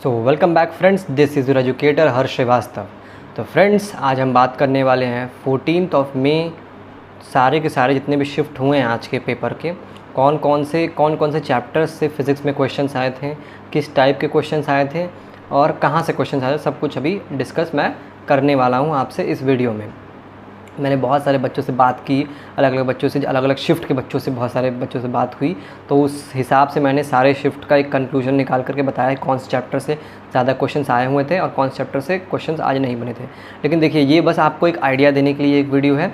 So welcome back friends, this is your educator Harsh Srivastava. तो friends, आज हम बात करने वाले हैं 14 मई सारे के सारे जितने भी शिफ्ट हुए हैं आज के पेपर के, कौन कौन से चैप्टर्स से फ़िज़िक्स में क्वेश्चंस आए थे, किस टाइप के क्वेश्चंस आए थे और कहाँ से क्वेश्चंस आए थे, सब कुछ अभी डिस्कस मैं करने वाला हूँ आपसे इस वीडियो में। मैंने बहुत सारे बच्चों से बात की, अलग अलग बच्चों से, अलग अलग शिफ्ट के बच्चों से, बहुत सारे बच्चों से बात हुई, तो उस हिसाब से मैंने सारे शिफ्ट का एक कंक्लूजन निकाल करके बताया कौन से चैप्टर से ज़्यादा क्वेश्चंस आए हुए थे और कौन से चैप्टर से क्वेश्चंस आज नहीं बने थे। लेकिन देखिए, ये बस आपको एक आइडिया देने के लिए एक वीडियो है।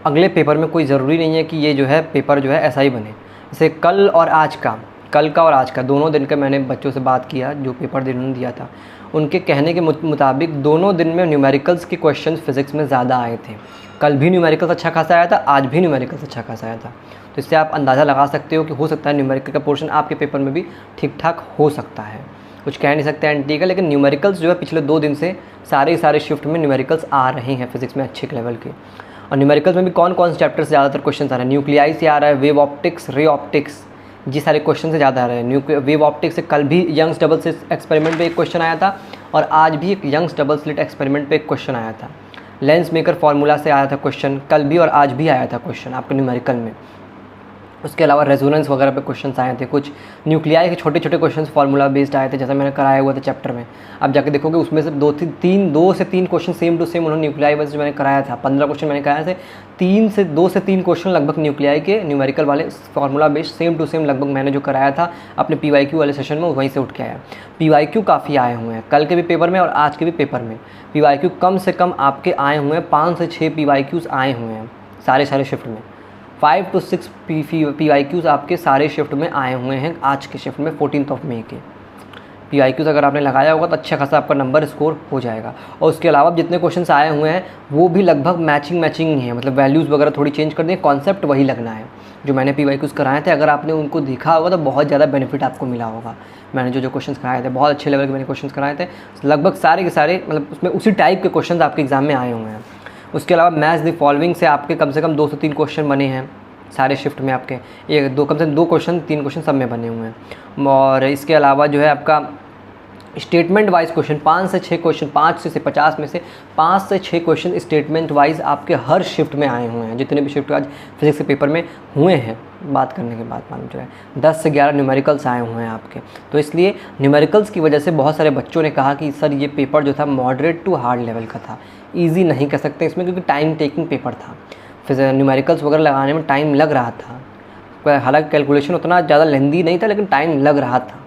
अगले पेपर में कोई ज़रूरी नहीं है कि ये जो है पेपर जो है ऐसा ही बने। जैसे कल और आज का दोनों दिन का मैंने बच्चों से बात किया जो पेपर जिन्होंने दिया था, उनके कहने के मुताबिक दोनों दिन में न्यूमेरिकल्स के क्वेश्चंस फिज़िक्स में ज़्यादा आए थे। कल भी न्यूमेरिकल्स अच्छा खासा आया था, आज भी न्यूमेरिकल्स अच्छा खासा आया था। तो इससे आप अंदाज़ा लगा सकते हो कि हो सकता है न्यूमेरिकल का पोर्शन आपके पेपर में भी ठीक ठाक हो सकता है। कुछ कह नहीं सकते एंटी का, लेकिन न्यूमेरिकल्स जो है पिछले 2 दिन से सारे शिफ्ट में न्यूमेरिकल्स आ रहे हैं फिज़िक्स में अच्छे लेवल के। और न्यूमेरिकल्स में भी कौन कौन से चैप्टर से ज़्यादातर क्वेश्चन आ रहे हैं? न्यूक्लियाई से आ रहा है, वेव ऑप्टिक्स, रे ऑप्टिक्स, जी सारे क्वेश्चन से ज़्यादा आ रहे हैं। वेव ऑप्टिक्स से कल भी यंग्स डबल स्लिट एक्सपेरिमेंट पे एक क्वेश्चन आया था और आज भी एक यंग्स डबल स्लिट एक्सपेरिमेंट पे एक क्वेश्चन आया था। लेंस मेकर फार्मूला से आया था क्वेश्चन, कल भी और आज भी आया था क्वेश्चन आपके न्यूमेरिकल में। उसके अलावा रेजोनेंस वगैरह पे क्वेश्चंस आए थे, कुछ न्यूक्लियाई के छोटे छोटे क्वेश्चंस फार्मूला बेस्ड आए थे, जैसा मैंने कराया हुआ था चैप्टर में। आप जाके देखोगे उसमें से 2 से 3 क्वेश्चन सेम टू सेम उन्होंने न्यूक्लियाई वाइज जो मैंने कराया था, 15 क्वेश्चन मैंने कराए थे, 2 से 3 क्वेश्चन लगभग न्यूक्लियाई के न्यूमेरिकल वाले formula based same to same लगभग मैंने जो कराया था अपने PYQ वाले सेशन में वहीं से उठ के आया। PYQ काफ़ी आए हुए हैं कल के भी पेपर में और आज के भी पेपर में। PYQ कम से कम आपके आए हुए हैं, 5 से 6 PYQs आए हुए हैं सारे शिफ्ट में। 5 to 6 PYQs आपके सारे शिफ्ट में आए हुए हैं आज के शिफ्ट में 14 मई के। PYQs अगर आपने लगाया होगा तो अच्छा खासा आपका नंबर स्कोर हो जाएगा। और उसके अलावा जितने क्वेश्चंस आए हुए हैं वो भी लगभग मैचिंग ही है, मतलब वैल्यूज़ वगैरह थोड़ी चेंज कर दें, कॉन्सेप्ट वही लगना है जो मैंने PYQs कराए थे। अगर आपने उनको देखा होगा तो बहुत ज़्यादा बेनिफिट आपको मिला होगा। मैंने जो क्वेश्चन कराए थे बहुत अच्छे लेवल के मैंने क्वेश्चन कराए थे, लगभग सारे के सारे मतलब उसमें उसी टाइप के क्वेश्चन आपके एग्जाम में आए हुए हैं। उसके अलावा मैच द फॉलोइंग से आपके कम से कम 2 से 3 क्वेश्चन बने हैं सारे शिफ्ट में आपके, कम से कम 2 क्वेश्चन 3 क्वेश्चन सब में बने हुए हैं। और इसके अलावा जो है आपका स्टेटमेंट वाइज क्वेश्चन 5 से 6 क्वेश्चन, 5 से 50 में से 5 से 6 क्वेश्चन स्टेटमेंट वाइज आपके हर शिफ्ट में आए हुए हैं। जितने भी शिफ्ट आज फिजिक्स के पेपर में हुए हैं बात करने के बाद मालूम चला 10 से 11 न्यूमेरिकल्स आए हुए हैं आपके। तो इसलिए न्यूमेरिकल्स की वजह से बहुत सारे बच्चों ने कहा कि सर ये पेपर जो था मॉडरेट टू हार्ड लेवल का था, ईजी नहीं कह सकते इसमें क्योंकि टाइम टेकिंग पेपर था। फिर न्यूमेरिकल्स वगैरह लगाने में टाइम लग रहा था, हालांकि कैलकुलेशन उतना ज़्यादा लेंदी नहीं था लेकिन टाइम लग रहा था,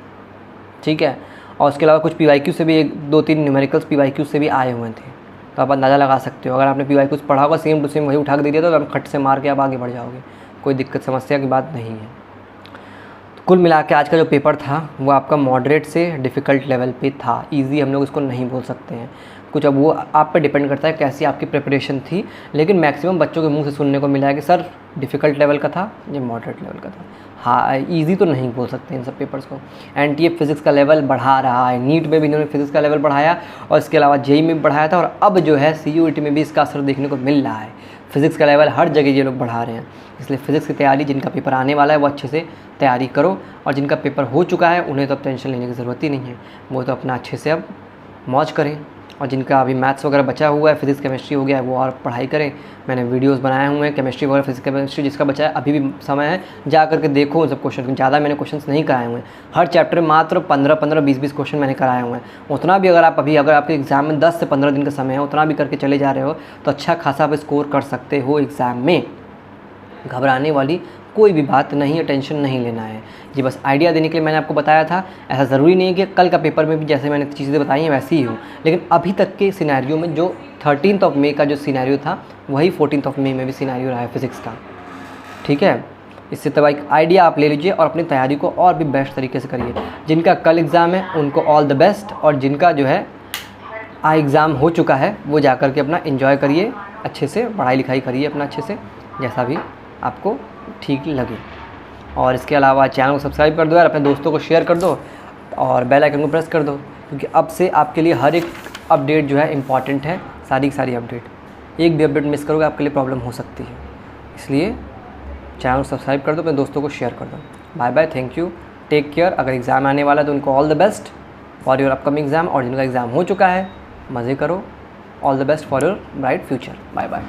ठीक है। और उसके अलावा कुछ PYQ से भी 2-3 न्यूमेरिकल्स PYQ से भी आए हुए थे, तो आप अंदाज़ा लगा सकते हो। अगर आपने PYQ पढ़ा होगा सेम टू सेम वही उठा के दे दिया तो आप खट से मार के आप आगे बढ़ जाओगे, कोई दिक्कत समस्या की बात नहीं है। तो कुल मिला के आज का जो पेपर था वो आपका मॉडरेट से डिफ़िकल्ट लेवल पे था, ईजी हम लोग इसको नहीं बोल सकते हैं कुछ। अब वो आप पे डिपेंड करता है कैसी आपकी प्रिपरेशन थी, लेकिन मैक्सिमम बच्चों के मुंह से सुनने को मिला है कि सर डिफ़िकल्ट लेवल का था, ये मॉडरेट लेवल का था। हाँ, इजी तो नहीं बोल सकते इन सब पेपर्स को। NTA फिज़िक्स का लेवल बढ़ा रहा है, नीट में भी इन्होंने फिज़िक्स का लेवल बढ़ाया और इसके अलावा JEE में भी बढ़ाया था, और अब जो है CUET में भी इसका असर देखने को मिल रहा है। फिज़िक्स का लेवल हर जगह ये लोग बढ़ा रहे हैं। इसलिए फ़िज़िक्स की तैयारी, जिनका पेपर आने वाला है वो अच्छे से तैयारी करो, और जिनका पेपर हो चुका है उन्हें तो अब टेंशन लेने की ज़रूरत ही नहीं है, वो तो अपना अच्छे से अब मौज करें। और जिनका अभी मैथ्स वगैरह बचा हुआ है, फिज़िक्स केमिस्ट्री हो गया है, वो और पढ़ाई करें। मैंने वीडियोस बनाए हुए हैं केमिस्ट्री वगैरह, फिज़िक्स केमिस्ट्री जिसका बचा है अभी भी समय है, जा करके देखो उन सब क्वेश्चन। ज़्यादा मैंने क्वेश्चंस नहीं कराए हुए हैं, हर चैप्टर में मात्र 15-15, 20-20 क्वेश्चन मैंने कराए हुए हैं। उतना भी अगर आपके एग्ज़ाम में 10 से 15 दिन का समय है, उतना भी करके चले जा रहे हो तो अच्छा खासा आप स्कोर कर सकते हो एग्ज़ाम में। घबराने वाली कोई भी बात नहीं है, टेंशन नहीं लेना है। जी बस आइडिया देने के लिए मैंने आपको बताया था। ऐसा ज़रूरी नहीं है कि कल का पेपर में भी जैसे मैंने चीज़ें बताई हैं वैसी ही हो, लेकिन अभी तक के सिनेरियो में जो 13 मई का जो सिनेरियो था वही 14 मई में भी सिनेरियो रहा है फिज़िक्स का, ठीक है। इससे तब एक आइडिया आप ले लीजिए और अपनी तैयारी को और भी बेस्ट तरीके से करिए। जिनका कल एग्ज़ाम है उनको ऑल द बेस्ट, और जिनका जो है एग्ज़ाम हो चुका है वो जा कर के अपना एंजॉय करिए, अच्छे से पढ़ाई लिखाई करिए अपना अच्छे से, जैसा भी आपको ठीक लगे। और इसके अलावा चैनल को सब्सक्राइब कर दो यार, अपने दोस्तों को शेयर कर दो और बेल आइकन को प्रेस कर दो, क्योंकि अब से आपके लिए हर एक अपडेट जो है इम्पॉर्टेंट है। सारी अपडेट, एक भी अपडेट मिस करोगे आपके लिए प्रॉब्लम हो सकती है। इसलिए चैनल को सब्सक्राइब कर दो, अपने दोस्तों को शेयर कर दो। Bye bye, thank you, take care. अगर एग्ज़ाम आने वाला है तो उनको all the best. For your upcoming exam. और जिनका एग्ज़ाम हो चुका है, मज़े करो। All the best for your bright future. Bye bye.